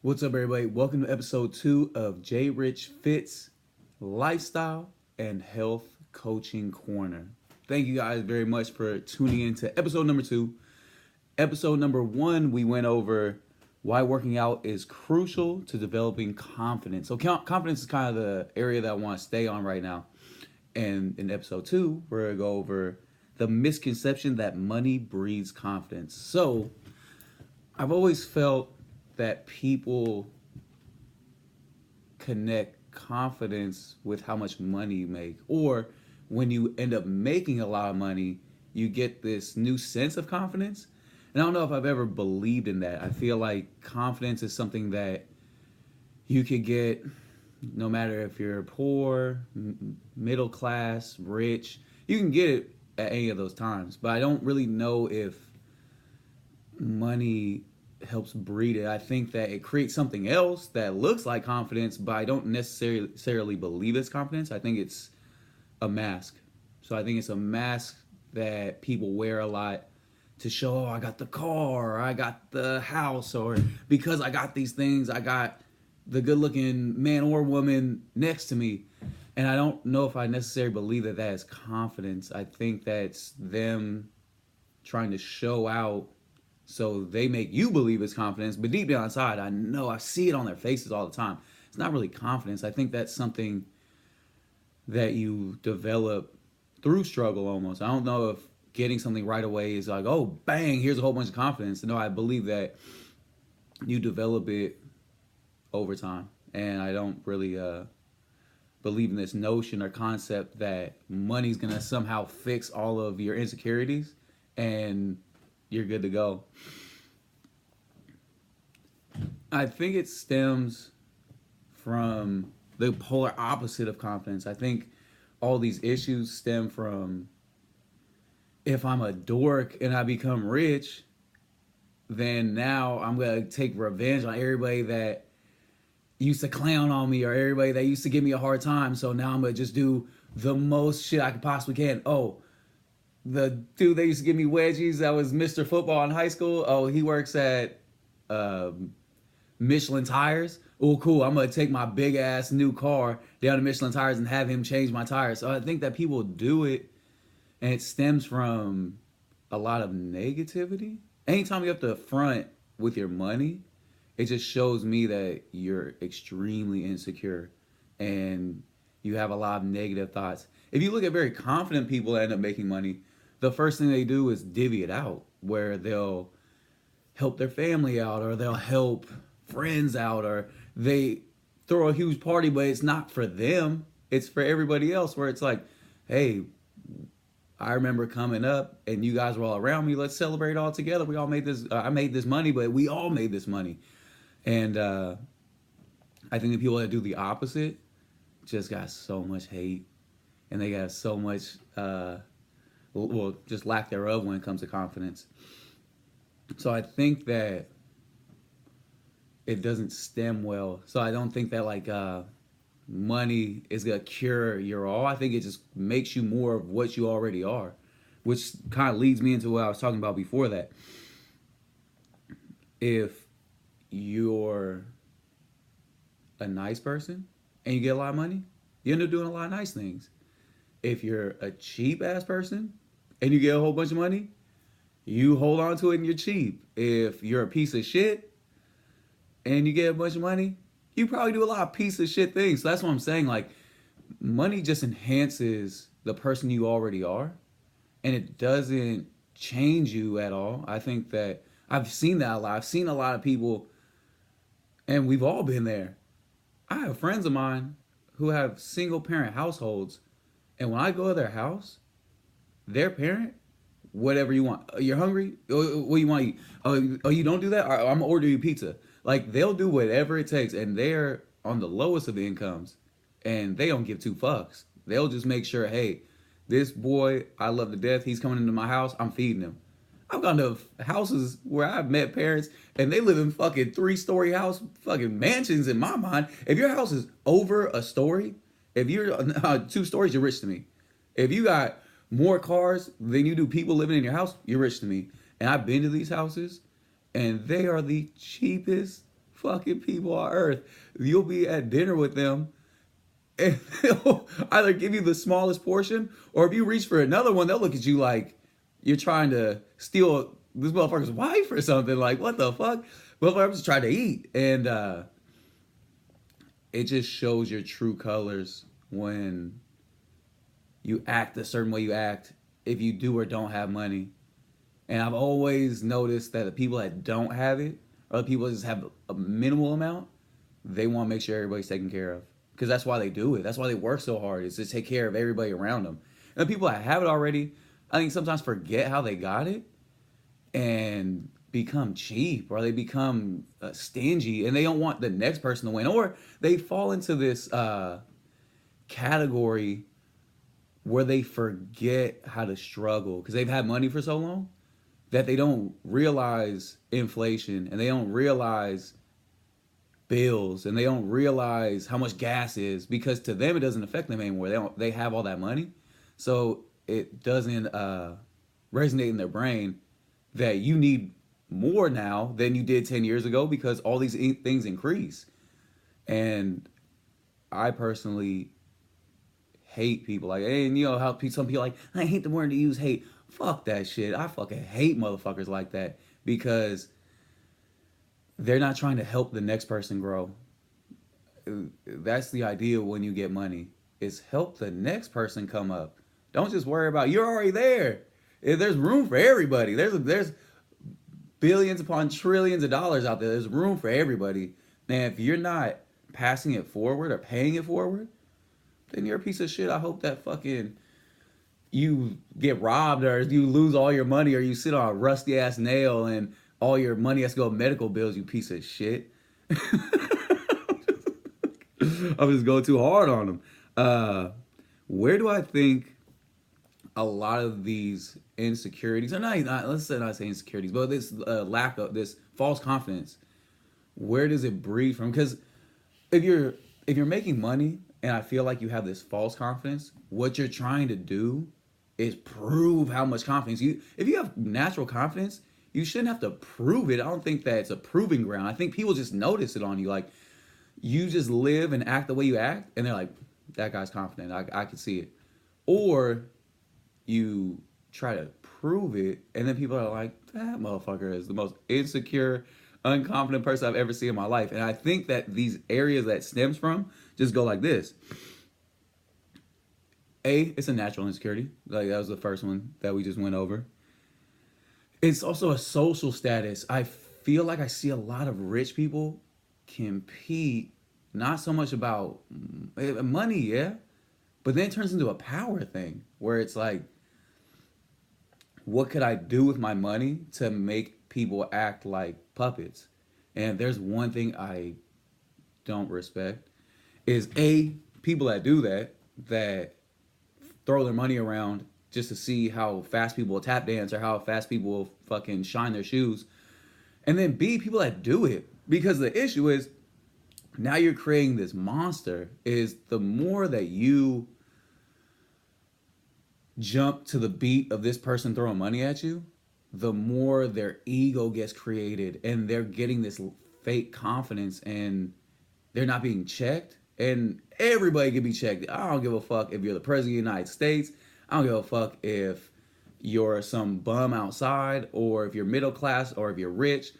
What's up, everybody? Welcome to episode 2 of J Rich Fitz Lifestyle and Health Coaching Corner. Thank you guys very much for tuning in to episode number 2. Episode number 1, we went over why working out is crucial to developing confidence. So, confidence is kind of the area that I want to stay on right now. And in episode 2, we're going to go over the misconception that money breeds confidence. So, I've always felt that people connect confidence with how much money you make, or when you end up making a lot of money, you get this new sense of confidence. And I don't know if I've ever believed in that. I feel like confidence is something that you could get no matter if you're poor, middle class, rich. You can get it at any of those times, but I don't really know if money helps breed it. I think that it creates something else that looks like confidence, but I don't necessarily believe it's confidence. I think it's a mask. So I think it's a mask that people wear a lot to show, oh, I got the car, or I got the house, or because I got these things, I got the good looking man or woman next to me. And I don't know if I necessarily believe that that is confidence. I think that's them trying to show out so they make you believe it's confidence, but deep down inside, I know I see it on their faces all the time. It's not really confidence. I think that's something that you develop through struggle almost. I don't know if getting something right away is like, oh, bang, here's a whole bunch of confidence. No, I believe that you develop it over time. And I don't really believe in this notion or concept that money's going to somehow fix all of your insecurities and you're good to go. I think it stems from the polar opposite of confidence. I think all these issues stem from, if I'm a dork and I become rich, then now I'm going to take revenge on everybody that used to clown on me or everybody that used to give me a hard time. So now I'm going to just do the most shit I could possibly can. Oh, the dude that used to give me wedgies, that was Mr. Football in high school. Oh, he works at Michelin Tires. Oh, cool. I'm going to take my big ass new car down to Michelin Tires and have him change my tires. So I think that people do it, and it stems from a lot of negativity. Anytime you have to front with your money, it just shows me that you're extremely insecure and you have a lot of negative thoughts. If you look at very confident people that end up making money, the first thing they do is divvy it out, where they'll help their family out, or they'll help friends out, or they throw a huge party, but it's not for them, it's for everybody else, where it's like, hey, I remember coming up and you guys were all around me, let's celebrate all together. We all made this, I made this money, but we all made this money. And I think the people that do the opposite just got so much hate, and they got so much just lack thereof when it comes to confidence. So I think that it doesn't stem well. So I don't think that money is gonna cure your all. I think it just makes you more of what you already are, which kind of leads me into what I was talking about before that. If you're a nice person and you get a lot of money, you end up doing a lot of nice things. If you're a cheap ass person and you get a whole bunch of money, you hold on to it and you're cheap. If you're a piece of shit and you get a bunch of money, you probably do a lot of piece of shit things. So that's what I'm saying. Like, money just enhances the person you already are, and it doesn't change you at all. I think that I've seen that a lot. I've seen a lot of people, and we've all been there. I have friends of mine who have single parent households, and when I go to their house, their parent, whatever you want. You're hungry? What do you want to eat? Oh, you don't do that? I'm going to order you pizza. Like, they'll do whatever it takes, and they're on the lowest of the incomes, and they don't give two fucks. They'll just make sure, hey, this boy I love to death, he's coming into my house, I'm feeding him. I've gone to houses where I've met parents and they live in fucking 3-story house, fucking mansions in my mind. If your house is over a story, if you're 2 stories, you're rich to me. If you got more cars than you do people living in your house, you're rich to me. And I've been to these houses and they are the cheapest fucking people on earth. You'll be at dinner with them and they'll either give you the smallest portion, or if you reach for another one, they'll look at you like you're trying to steal this motherfucker's wife or something. Like, what the fuck? Well, I'm just trying to eat. And it just shows your true colors when you act a certain way you act if you do or don't have money. And I've always noticed that the people that don't have it, or the people that just have a minimal amount, they want to make sure everybody's taken care of. Because that's why they do it. That's why they work so hard, is to take care of everybody around them. And the people that have it already, I think sometimes forget how they got it and become cheap, or they become stingy, and they don't want the next person to win. Or they fall into this category where they forget how to struggle because they've had money for so long that they don't realize inflation, and they don't realize bills, and they don't realize how much gas is, because to them it doesn't affect them anymore. They have all that money, so it doesn't resonate in their brain that you need more now than you did 10 years ago, because all these things increase. And I personally hate people like, and you know how some people like, I hate the word to use, hate. Fuck that shit. I fucking hate motherfuckers like that, because they're not trying to help the next person grow. That's the idea when you get money, is help the next person come up. Don't just worry about, you're already there. There's room for everybody. There's billions upon trillions of dollars out there. There's room for everybody. And if you're not passing it forward or paying it forward, then you're a piece of shit. I hope that fucking you get robbed, or you lose all your money, or you sit on a rusty ass nail and all your money has to go to medical bills, you piece of shit. I'm just going too hard on them. Where do I think a lot of these insecurities, or not let's say not say insecurities, but this lack of this false confidence, where does it breed from? Because if you're making money and I feel like you have this false confidence, what you're trying to do is prove how much confidence if you have natural confidence, you shouldn't have to prove it. I don't think that it's a proving ground. I think people just notice it on you. Like, you just live and act the way you act, and they're like, that guy's confident. I can see it. Or you try to prove it, and then people are like, that motherfucker is the most insecure, unconfident person I've ever seen in my life. And I think that these areas that stems from just go like this. It's a natural insecurity. Like, that was the first one that we just went over. It's also a social status. I feel like I see a lot of rich people compete, not so much about money, yeah, but then it turns into a power thing where it's like, what could I do with my money to make people act like puppets? And there's one thing I don't respect is people that do that throw their money around just to see how fast people will tap dance or how fast people will fucking shine their shoes. And then B, people that do it. Because the issue is, now you're creating this monster. Is the more that you jump to the beat of this person throwing money at you, the more their ego gets created, and they're getting this fake confidence, and they're not being checked. And everybody can be checked. I don't give a fuck if you're the president of the United States. I don't give a fuck if you're some bum outside, or if you're middle class, or if you're rich.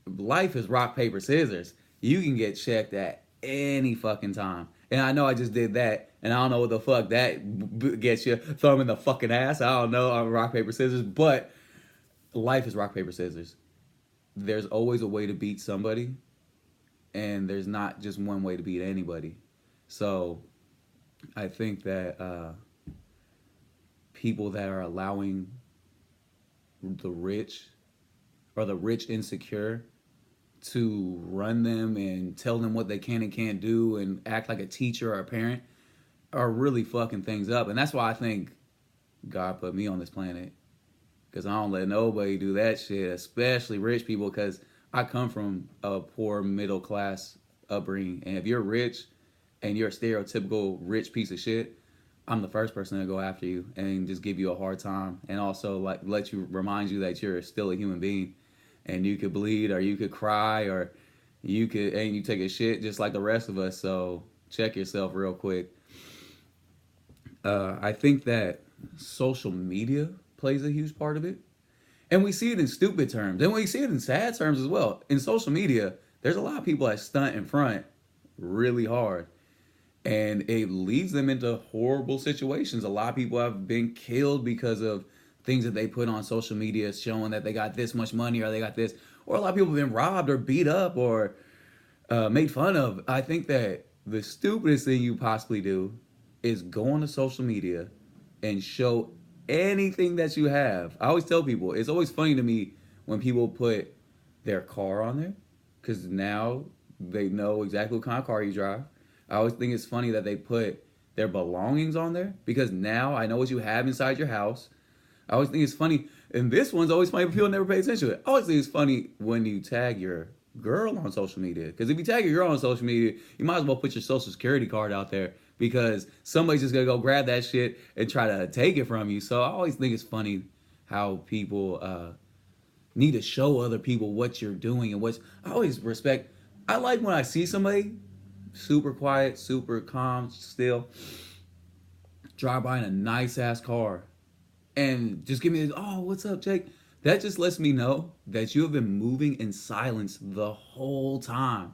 Life is rock, paper, scissors. You can get checked at any fucking time. And I know I just did that, and I don't know what the fuck that gets you. Thumb in the fucking ass. I don't know. I'm rock, paper, scissors. But life is rock, paper, scissors. There's always a way to beat somebody, and there's not just one way to beat anybody. So I think that people that are allowing the rich, or the rich insecure, to run them and tell them what they can and can't do and act like a teacher or a parent, are really fucking things up. And that's why I think God put me on this planet, because I don't let nobody do that shit, especially rich people, because I come from a poor middle class upbringing. And if you're rich and you're a stereotypical rich piece of shit, I'm the first person to go after you and just give you a hard time, and also like remind you that you're still a human being, and you could bleed, or you could cry, or You could, and you take a shit just like the rest of us. So check yourself real quick. I think that social media plays a huge part of it. And we see it in stupid terms. And we see it in sad terms as well. In social media, there's a lot of people that stunt in front really hard. And it leads them into horrible situations. A lot of people have been killed because of things that they put on social media showing that they got this much money or they got this. Or a lot of people have been robbed or beat up or made fun of. I think that the stupidest thing you possibly do is go on to social media and show anything that you have. I always tell people it's always funny to me when people put their car on there because now they know exactly what kind of car you drive. I always think it's funny that they put their belongings on there because now I know what you have inside your house. I always think it's funny, and this one's always funny, but people never pay attention to it. I always think it's funny when you tag your girl on social media. Because if you tag your girl on social media, you might as well put your social security card out there because somebody's just gonna go grab that shit and try to take it from you. So I always think it's funny how people need to show other people what you're doing and what's. I always respect. I like when I see somebody super quiet, super calm, still drive by in a nice ass car and just give me this, oh, what's up, Jake? That just lets me know that you have been moving in silence the whole time.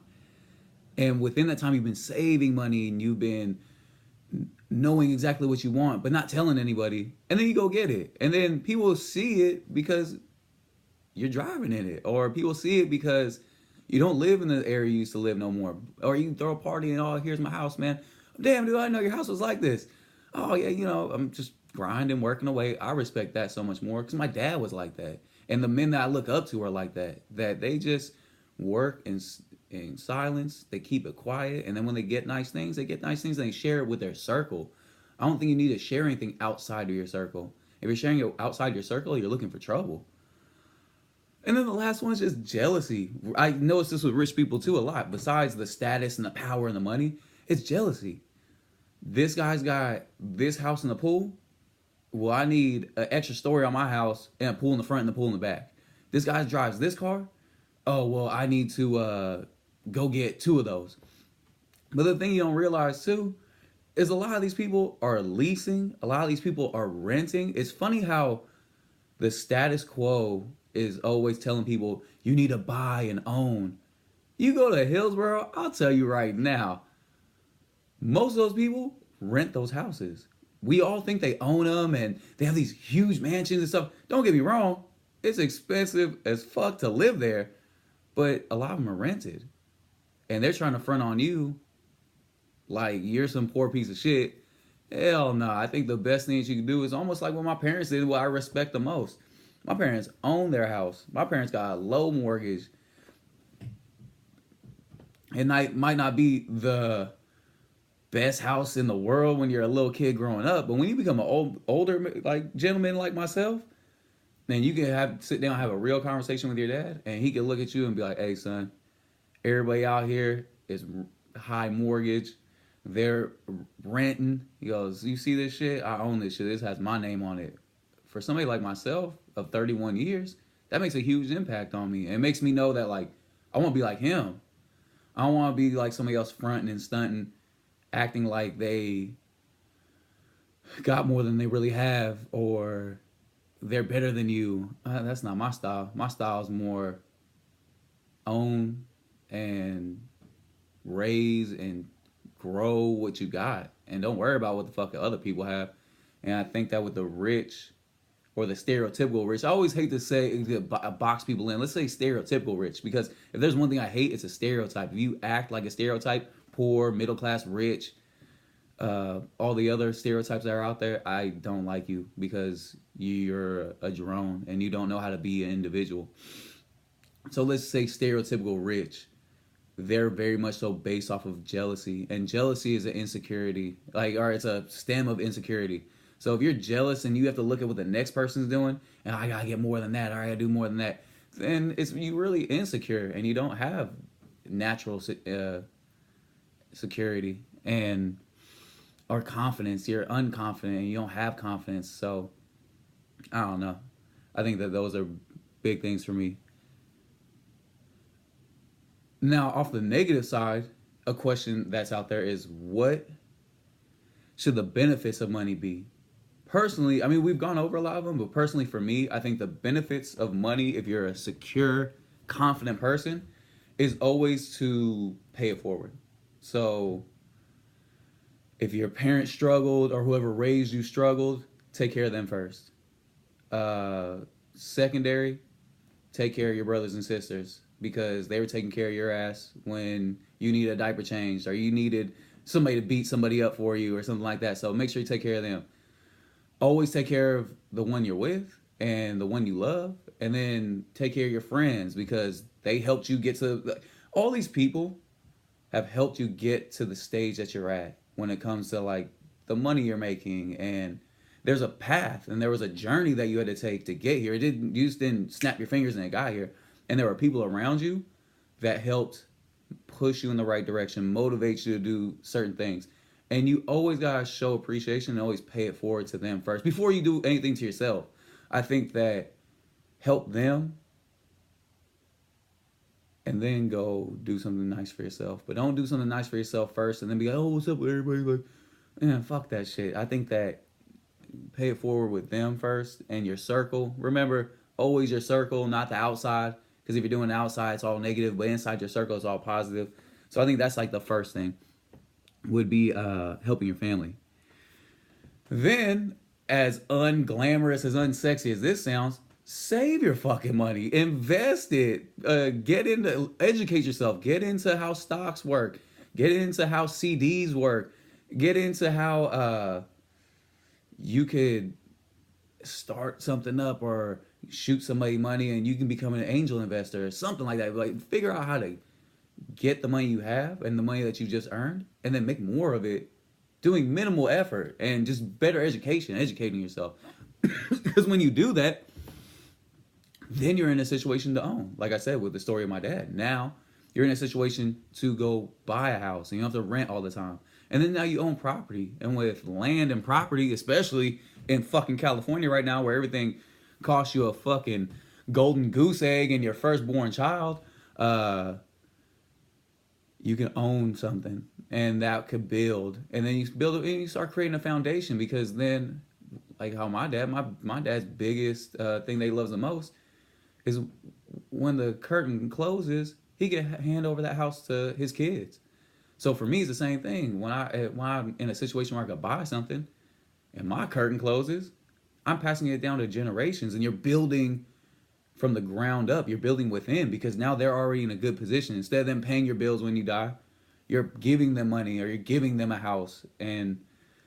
And within that time, you've been saving money and you've been knowing exactly what you want, but not telling anybody. And then you go get it. And then people see it because you're driving in it. Or people see it because you don't live in the area you used to live no more. Or you throw a party and, oh, here's my house, man. Damn, dude, I didn't know your house was like this. Oh, yeah, I'm just grinding, working away. I respect that so much more because my dad was like that. And the men that I look up to are like that. That they just work in silence. They keep it quiet. And then when they get nice things, they get nice things and they share it with their circle. I don't think you need to share anything outside of your circle. If you're sharing it outside your circle, you're looking for trouble. And then the last one is just jealousy. I notice this with rich people too a lot. Besides the status and the power and the money, it's jealousy. This guy's got this house in the pool. Well, I need an extra story on my house and a pool in the front and a pool in the back. This guy drives this car. Oh, well, I need to go get two of those. But the thing you don't realize too is a lot of these people are leasing. A lot of these people are renting. It's funny how the status quo is always telling people you need to buy and own. You go to Hillsboro, I'll tell you right now, most of those people rent those houses. We all think they own them and they have these huge mansions and stuff. Don't get me wrong, it's expensive as fuck to live there, but a lot of them are rented. And they're trying to front on you like you're some poor piece of shit. Hell no. I think the best thing you can do is almost like what my parents did, what I respect the most. My parents own their house. My parents got a low mortgage. And it might not be the best house in the world when you're a little kid growing up, but when you become an older like gentleman like myself, then you can sit down and have a real conversation with your dad, and he can look at you and be like, "Hey, son, everybody out here is high mortgage. They're renting." He goes, "You see this shit? I own this shit. This has my name on it." For somebody like myself of 31 years, that makes a huge impact on me. It makes me know that like I want to be like him. I don't want to be like somebody else fronting and stunting, acting like they got more than they really have or they're better than you. That's not my style. My style is more own and raise and grow what you got and don't worry about what the fuck other people have. And I think that with the rich or the stereotypical rich, I always hate to say box people in. Let's say stereotypical rich, because if there's one thing I hate, it's a stereotype. If you act like a stereotype, poor, middle class, rich, all the other stereotypes that are out there, I don't like you because you're a drone and you don't know how to be an individual. So let's say stereotypical rich. They're very much so based off of jealousy, and jealousy is an insecurity, or it's a stem of insecurity. So if you're jealous and you have to look at what the next person's doing, and I gotta get more than that, or I gotta do more than that, then it's you really insecure, and you don't have natural security and or confidence. You're unconfident, and you don't have confidence. So I don't know. I think that those are big things for me. Now, off the negative side, a question that's out there is what should the benefits of money be? Personally, I mean, we've gone over a lot of them, but personally for me, I think the benefits of money, if you're a secure, confident person, is always to pay it forward. So if your parents struggled or whoever raised you struggled, take care of them first. Uh, Secondary, take care of your brothers and sisters because they were taking care of your ass when you needed a diaper changed or you needed somebody to beat somebody up for you or something like that. So make sure you take care of them. Always take care of the one you're with and the one you love, and then take care of your friends because they helped you get to. All these people have helped you get to the stage that you're at when it comes to like the money you're making, and there's a path and there was a journey that you had to take to get here. It didn't You just didn't snap your fingers and it got here. And there were people around you that helped push you in the right direction, motivate you to do certain things. And you always gotta show appreciation and always pay it forward to them first before you do anything to yourself. I think that help them and then go do something nice for yourself. But don't do something nice for yourself first and then be like, oh, what's up with everybody? Like, man, fuck that shit. I think that pay it forward with them first and your circle. Remember, always your circle, not the outside. Because if you're doing the outside, it's all negative, but inside your circle, it's all positive. So I think that's like the first thing would be helping your family. Then, as unglamorous, as unsexy as this sounds, save your fucking money, invest it, get into, educate yourself, get into how stocks work, get into how CDs work, get into how you could start something up or shoot somebody money and you can become an angel investor or something like that. Like figure out how to get the money you have and the money that you just earned and then make more of it doing minimal effort and just better education, educating yourself. Because when you do that, then you're in a situation to own. Like I said with the story of my dad. Now you're in a situation to go buy a house and you don't have to rent all the time. And then now you own property. And with land and property, especially in fucking California right now where everything costs you a fucking golden goose egg and your firstborn child, you can own something and that could build. And then you build it and you start creating a foundation because then, like how my dad's biggest thing that he loves the most is when the curtain closes, he can hand over that house to his kids. So for me, it's the same thing. When I'm in a situation where I could buy something, and my curtain closes, I'm passing it down to generations, and you're building from the ground up. You're building within because now they're already in a good position. Instead of them paying your bills when you die, you're giving them money or you're giving them a house. And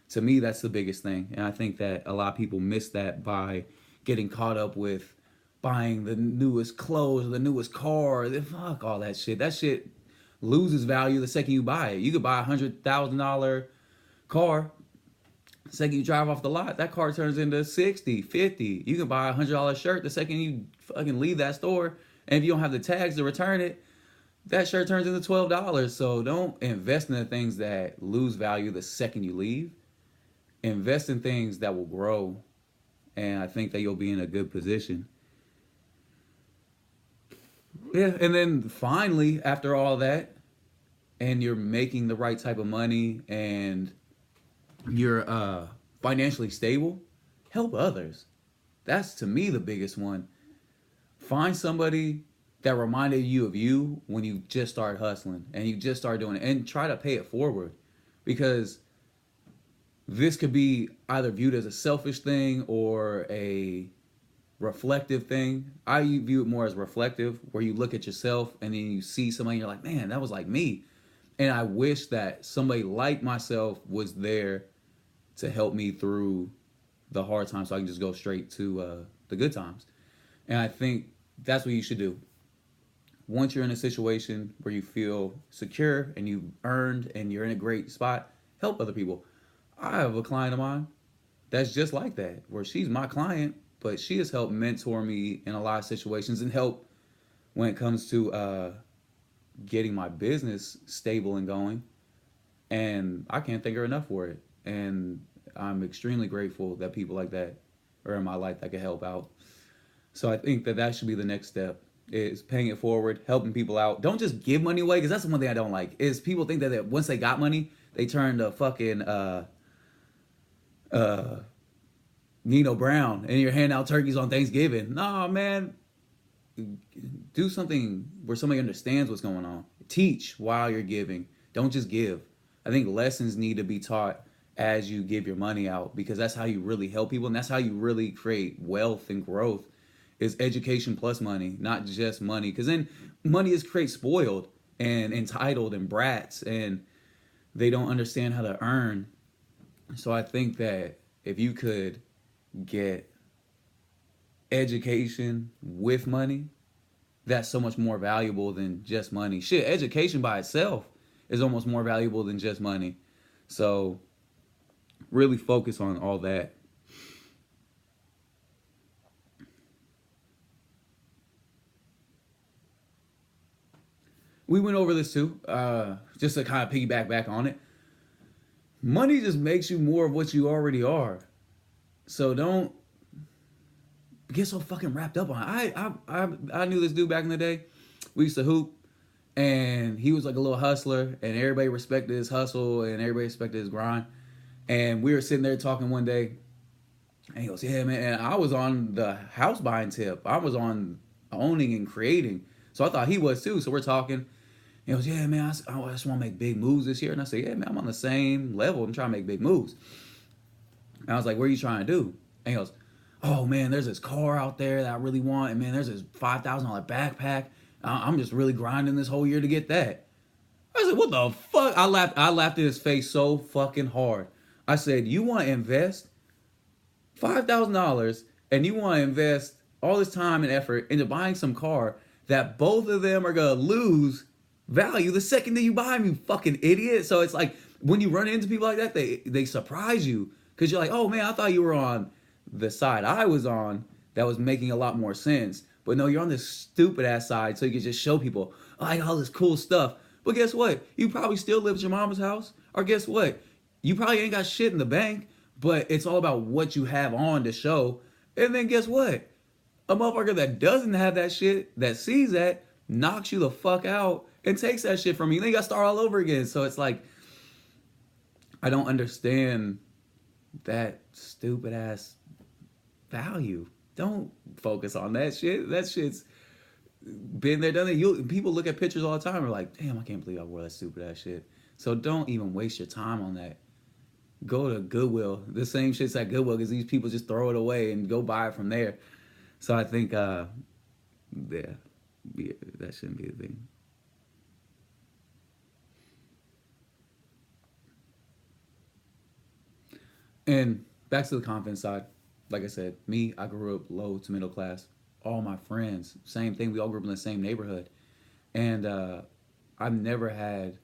to me, that's the biggest thing. And I think that a lot of people miss that by getting caught up with buying the newest clothes or the newest car. Fuck all that shit. That shit loses value the second you buy it. You could buy $100,000 car. The second you drive off the lot, that car turns into 60, 50. You can buy $100 shirt the second you fucking leave that store. And if you don't have the tags to return it, that shirt turns into $12. So don't invest in the things that lose value the second you leave. Invest in things that will grow. And I think that you'll be in a good position. Yeah, and then finally, after all that, and you're making the right type of money and you're financially stable, help others. That's to me the biggest one. Find somebody that reminded you of you when you just start hustling and you just start doing it and try to pay it forward because this could be either viewed as a selfish thing or a reflective thing. I view it more as reflective where you look at yourself and then you see somebody and you're like, man, that was like me. And I wish that somebody like myself was there to help me through the hard times so I can just go straight to the good times. And I think that's what you should do. Once you're in a situation where you feel secure and you've earned and you're in a great spot, help other people. I have a client of mine that's just like that, where she's my client, but she has helped mentor me in a lot of situations and help when it comes to getting my business stable and going. And I can't thank her enough for it. And I'm extremely grateful that people like that are in my life that can help out. So I think that that should be the next step. is paying it forward, helping people out. Don't just give money away, because that's the one thing I don't like. Is people think that once they got money, they turn to fucking uh Nino Brown and you're handing out turkeys on Thanksgiving. Nah, man, do something where somebody understands what's going on. Teach while you're giving. Don't just give. I think lessons need to be taught as you give your money out, because that's how you really help people, and that's how you really create wealth and growth. Is education plus money, not just money. Because then money is create spoiled and entitled and brats, and they don't understand how to earn. So I think that if you could get education with money, that's so much more valuable than just money. Shit, education by itself is almost more valuable than just money. So really focus on all that. We went over this too, just to kind of piggyback back on it. Money just makes you more of what you already are. So don't get so fucking wrapped up on it. I knew this dude back in the day. We used to hoop, and he was like a little hustler, and everybody respected his hustle, and everybody respected his grind. And we were sitting there talking one day, and he goes, "Yeah, man." And I was on the house buying tip. I was on owning and creating, so I thought he was too. So we're talking. He goes, "Yeah, man, I just want to make big moves this year." And I said, "Yeah, man, I'm on the same level. I'm trying to make big moves." And I was like, "What are you trying to do?" And he goes, "Oh man, there's this car out there that I really want, and man, there's this $5,000 backpack. I'm just really grinding this whole year to get that." I said, "What the fuck?" I laughed. I laughed in his face so fucking hard. I said, "You want to invest $5,000, and you want to invest all this time and effort into buying some car that both of them are gonna lose value the second that you buy them, you fucking idiot." So it's like when you run into people like that, they surprise you, because you're like, "Oh man, I thought you were on the side I was on that was making a lot more sense." But no, you're on this stupid ass side, so you can just show people, "Oh, I got all this cool stuff." But guess what? You probably still live at your mama's house. Or guess what? You probably ain't got shit in the bank, but it's all about what you have on to show. And then guess what? A motherfucker that doesn't have that shit, that sees that, knocks you the fuck out and takes that shit from you. Then you gotta start all over again. So it's like, I don't understand that stupid ass value. Don't focus on that shit. That shit's been there, done it. People look at pictures all the time and are like, "Damn, I can't believe I wore that stupid ass shit." So don't even waste your time on that. Go to Goodwill. The same shit's at Goodwill, because these people just throw it away and go buy it from there. So I think, yeah, that shouldn't be a thing. And back to the confidence side. Like I said, me, I grew up low to middle class. All my friends, same thing. We all grew up in the same neighborhood. And I've never had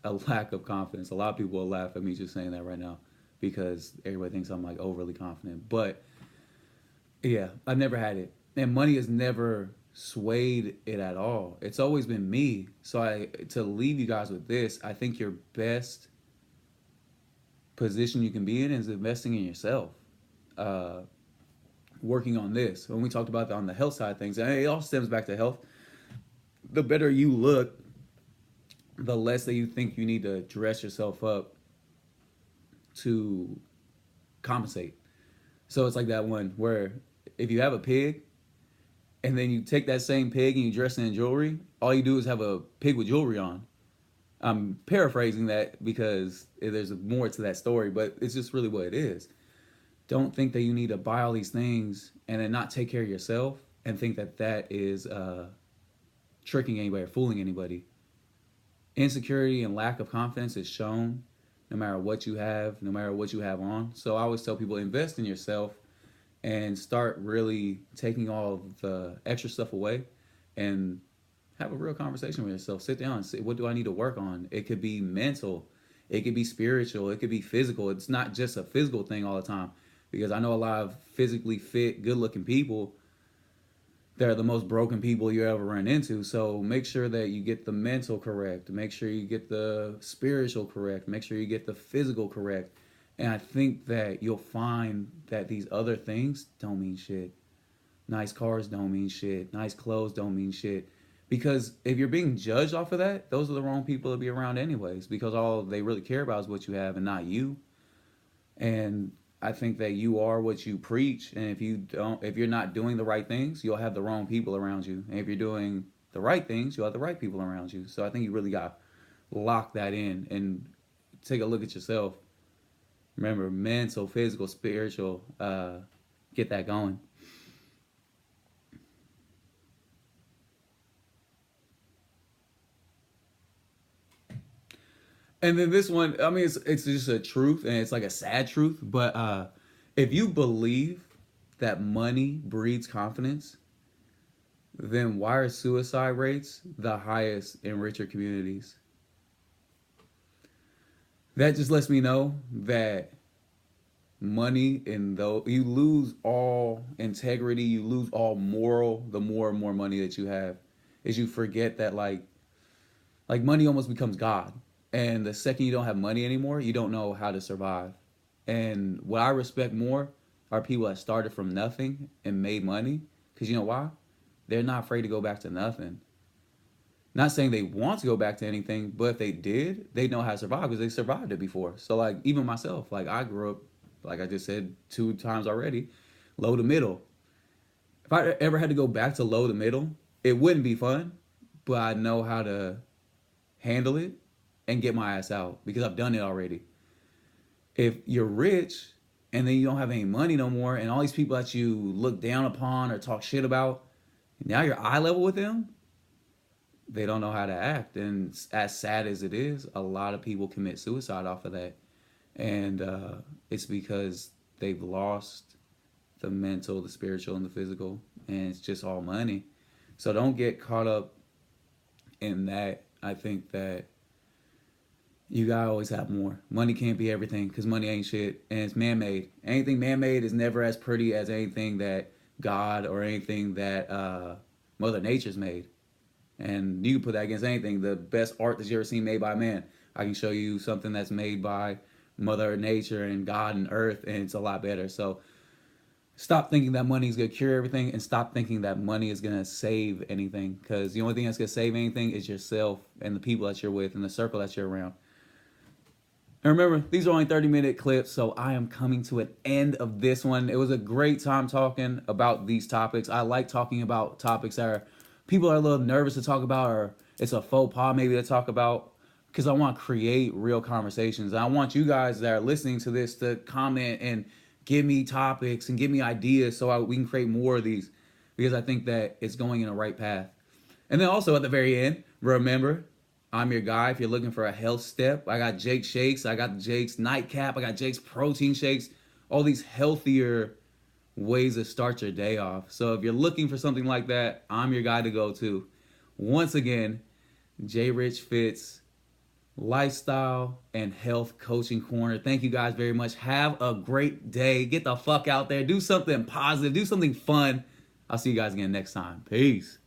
a lack of confidence. A lot of people will laugh at me just saying that right now, because everybody thinks I'm like overly confident. But yeah, I've never had it. And money has never swayed it at all. It's always been me. So to leave you guys with this, I think your best position you can be in is investing in yourself. Uh, Working on this. When we talked about that on the health side of things, and it all stems back to health. The better you look, the less that you think you need to dress yourself up to compensate. So it's like that one where if you have a pig and then you take that same pig and you dress it in jewelry, all you do is have a pig with jewelry on. I'm paraphrasing that because there's more to that story, but it's just really what it is. Don't think that you need to buy all these things and then not take care of yourself and think that that is tricking anybody or fooling anybody. Insecurity and lack of confidence is shown no matter what you have, no matter what you have on. So I always tell people, invest in yourself and start really taking all of the extra stuff away and have a real conversation with yourself. Sit down and say, what do I need to work on? It could be mental, it could be spiritual, it could be physical. It's not just a physical thing all the time, because I know a lot of physically fit, good looking people, they're the most broken people you ever run into. So make sure that you get the mental correct. Make sure you get the spiritual correct. Make sure you get the physical correct. And I think that you'll find that these other things don't mean shit. Nice cars don't mean shit. Nice clothes don't mean shit. Because if you're being judged off of that, those are the wrong people to be around anyways. Because all they really care about is what you have and not you. And I think that you are what you preach. And if you're not doing the right things, you'll have the wrong people around you. And if you're doing the right things, you'll have the right people around you. So I think you really got to lock that in and take a look at yourself. Remember, mental, physical, spiritual, get that going. And then this one, I mean, it's just a truth, and it's like a sad truth. But if you believe that money breeds confidence, then why are suicide rates the highest in richer communities? That just lets me know that money, and though you lose all integrity, you lose all moral, the more and more money that you have, is you forget that like money almost becomes God. And the second you don't have money anymore, you don't know how to survive. And what I respect more are people that started from nothing and made money. Because you know why? They're not afraid to go back to nothing. Not saying they want to go back to anything, but if they did, they know how to survive because they survived it before. So like even myself, like I grew up, like I just said 2 times already, low to middle. If I ever had to go back to low to middle, it wouldn't be fun, but I know how to handle it and get my ass out because I've done it already. If you're rich and then you don't have any money no more, and all these people that you look down upon or talk shit about, now you're eye level with them, they don't know how to act. And as sad as it is, a lot of people commit suicide off of that. And it's because they've lost the mental, the spiritual, and the physical, and it's just all money. So don't get caught up in that. I think that you gotta always have more. Money can't be everything because money ain't shit, and it's man-made. Anything man-made is never as pretty as anything that God or anything that Mother Nature's made. And you can put that against anything. The best art that you ever seen made by man, I can show you something that's made by Mother Nature and God and Earth, and it's a lot better. So stop thinking that money is gonna cure everything, and stop thinking that money is gonna save anything. Because the only thing that's gonna save anything is yourself and the people that you're with and the circle that you're around. And remember, these are only 30-minute clips, so I am coming to an end of this one. It was a great time talking about these topics. I like talking about topics that are people are a little nervous to talk about, or it's a faux pas maybe to talk about, because I want to create real conversations. And I want you guys that are listening to this to comment and give me topics and give me ideas so we can create more of these, because I think that it's going in the right path. And then also at the very end, remember, I'm your guy. If you're looking for a health step, I got Jake Shakes. I got Jake's Nightcap. I got Jake's Protein Shakes. All these healthier ways to start your day off. So if you're looking for something like that, I'm your guy to go to. Once again, J Rich Fits Lifestyle and Health Coaching Corner. Thank you guys very much. Have a great day. Get the fuck out there. Do something positive. Do something fun. I'll see you guys again next time. Peace.